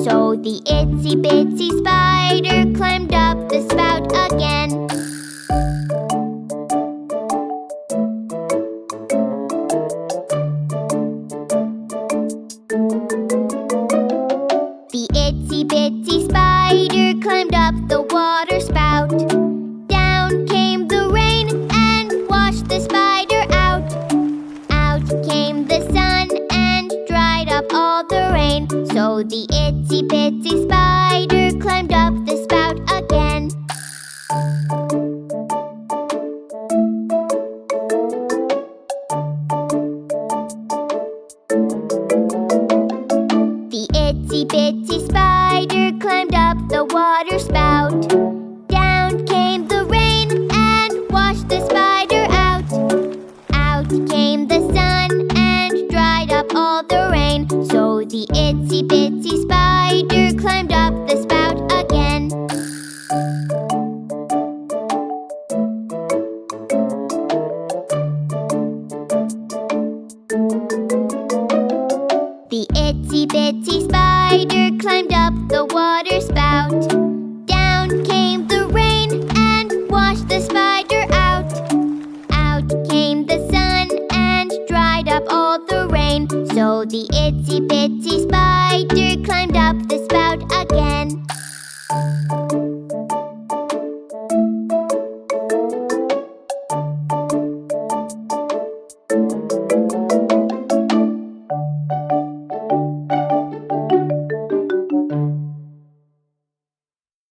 So the itsy bitsy spider climbed up the spout again. The itsy bitsy spider climbed up the water spout. Down came the rain and washed the spider out. Out came the sun and dried up all the rain. So the itsy bitsy spider climbed up the spout again. The itsy bitsy spider climbed up the water spout. Down came the rain and washed the spider out. Out came the sun and dried up all the rain. So the itsy bitsy spider climbed up the spout again. The itsy bitsy spider climbed up the water spout. Down came the rain and washed the spider out. Out came the sun and dried up all the rain. So the itsy bitsy